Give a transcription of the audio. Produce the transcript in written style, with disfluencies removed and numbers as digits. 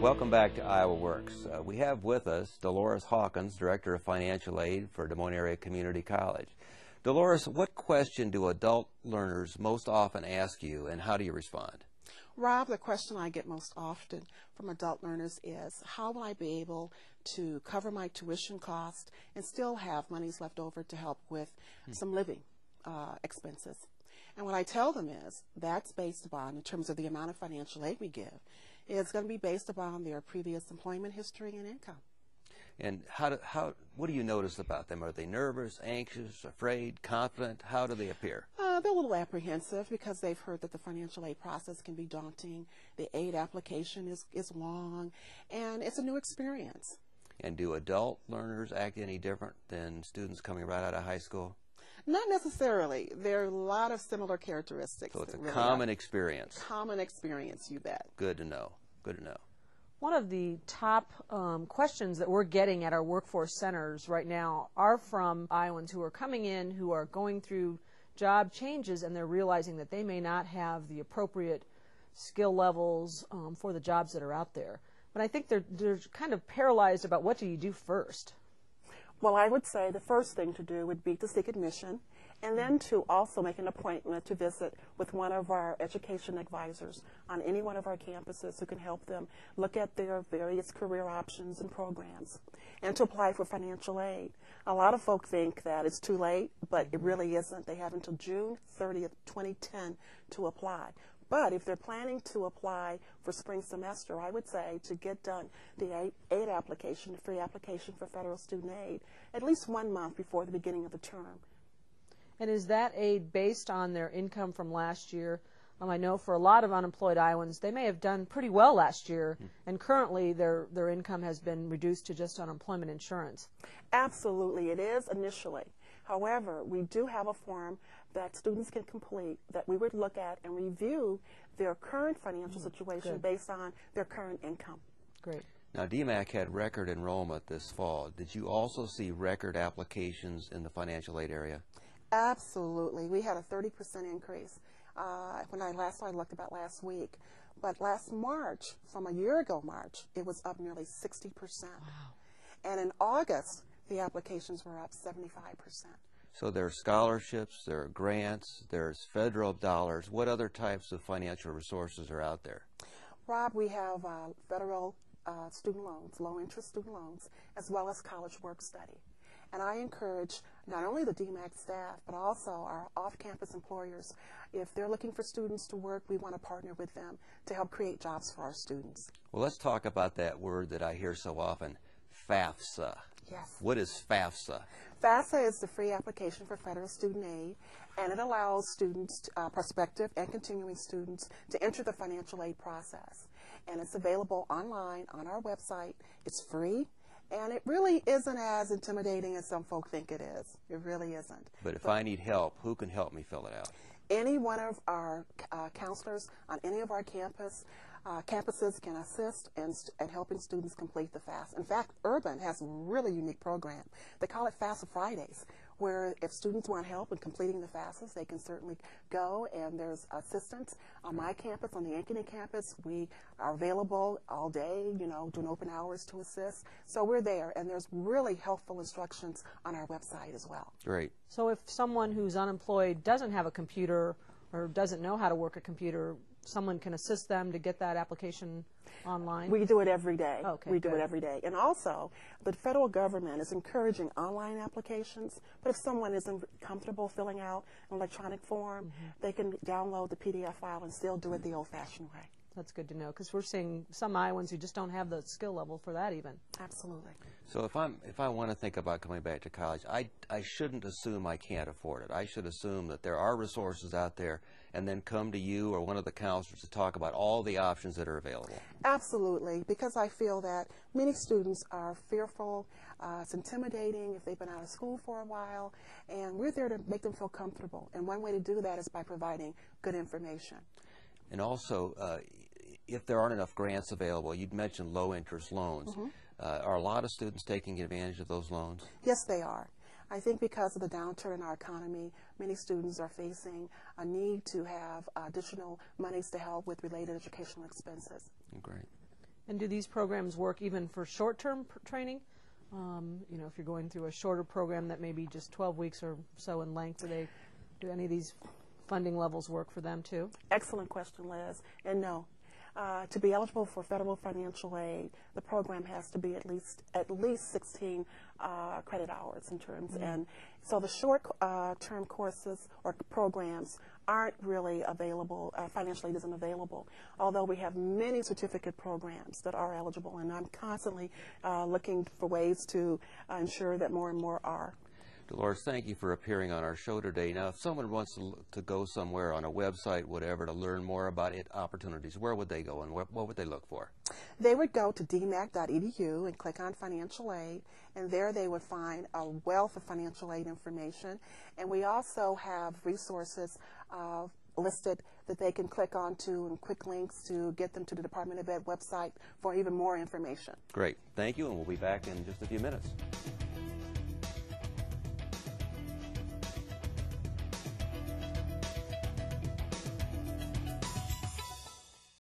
Welcome back to IowaWorks. We have with us Delores Hawkins, Director of Financial Aid for Des Moines Area Community College. Delores, what question do adult learners most often ask you, and how do you respond? Rob, the question I get most often from adult learners is, how will I be able to cover my tuition cost and still have monies left over to help with some living expenses? And what I tell them is, that's based upon, in terms of the amount of financial aid we give, it's going to be based upon their previous employment history and income. And what do you notice about them? Are they nervous, anxious, afraid, confident? How do they appear? They're a little apprehensive because they've heard that the financial aid process can be daunting. The aid application is long, and it's a new experience. And do adult learners act any different than students coming right out of high school? Not necessarily. There are a lot of similar characteristics. So it's a really common experience. Common experience, you bet. Good to know. Good to know. One of the top questions that we're getting at our workforce centers right now are from Iowans who are coming in, who are going through job changes, and they're realizing that they may not have the appropriate skill levels for the jobs that are out there. But I think they're kind of paralyzed about what do you do first. Well, I would say the first thing to do would be to seek admission, and then to also make an appointment to visit with one of our education advisors on any one of our campuses who can help them look at their various career options and programs, and to apply for financial aid. A lot of folk think that it's too late, but it really isn't. They have until June 30th, 2010 to apply. But if they're planning to apply for spring semester, I would say to get done the aid application, the free application for federal student aid, at least 1 month before the beginning of the term. And is that aid based on their income from last year? I know for a lot of unemployed Iowans, they may have done pretty well last year, and currently their income has been reduced to just unemployment insurance. Absolutely, it is initially. However, we do have a form that students can complete that we would look at and review their current financial situation based on their current income. Great. Now, DMAC had record enrollment this fall. Did you also see record applications in the financial aid area? Absolutely. We had a 30% increase when I looked about last week. But last March, from a year ago March, it was up nearly 60%. Wow. And in August, the applications were up 75%. So there are scholarships, there are grants, there's federal dollars. What other types of financial resources are out there? Rob, we have federal student loans, low-interest student loans, as well as college work study. And I encourage not only the DMAC staff, but also our off-campus employers. If they're looking for students to work, we want to partner with them to help create jobs for our students. Well, let's talk about that word that I hear so often, FAFSA. Yes. What is FAFSA? FAFSA is the free application for federal student aid, and it allows students, prospective and continuing students, to enter the financial aid process. And it's available online on our website. It's free, and it really isn't as intimidating as some folk think it is. It really isn't. But if I need help, who can help me fill it out? Any one of our counselors on any of our campuses can assist in helping students complete the FAFSA. In fact, Urban has a really unique program. They call it FAFSA Fridays, where if students want help in completing the FAFSAs, they can certainly go, and there's assistance. On my campus, on the Ankeny campus, we are available all day, doing open hours to assist. So we're there, and there's really helpful instructions on our website as well. Great. So if someone who's unemployed doesn't have a computer or doesn't know how to work a computer, someone can assist them to get that application online? We do it every day. Okay, we do it every day. And also, the federal government is encouraging online applications, but if someone isn't comfortable filling out an electronic form, they can download the PDF file and still do it the old-fashioned way. That's good to know, because we're seeing some Iowans who just don't have the skill level for that even. Absolutely. So if I want to think about coming back to college, I shouldn't assume I can't afford it. I should assume that there are resources out there, and then come to you or one of the counselors to talk about all the options that are available. Absolutely, because I feel that many students are fearful. It's intimidating if they've been out of school for a while, and we're there to make them feel comfortable. And one way to do that is by providing good information. And also, if there aren't enough grants available, you'd mentioned low-interest loans. Are a lot of students taking advantage of those loans? Yes, they are. I think because of the downturn in our economy, many students are facing a need to have additional monies to help with related educational expenses. Great. And do these programs work even for short-term training? You know, if you're going through a shorter program that may be just 12 weeks or so in length, do any of these funding levels work for them too? Excellent question, Liz. And no. To be eligible for federal financial aid, the program has to be at least 16 credit hours in terms. Mm-hmm. And so the short-term courses or programs aren't really available. Financial aid isn't available, although we have many certificate programs that are eligible, and I'm constantly looking for ways to ensure that more and more are. Delores, thank you for appearing on our show today. Now, if someone wants to go somewhere on a website, whatever, to learn more about opportunities, where would they go and what would they look for? They would go to dmac.edu and click on financial aid, and there they would find a wealth of financial aid information. And we also have resources listed that they can click onto and quick links to get them to the Department of Ed website for even more information. Great. Thank you, and we'll be back in just a few minutes.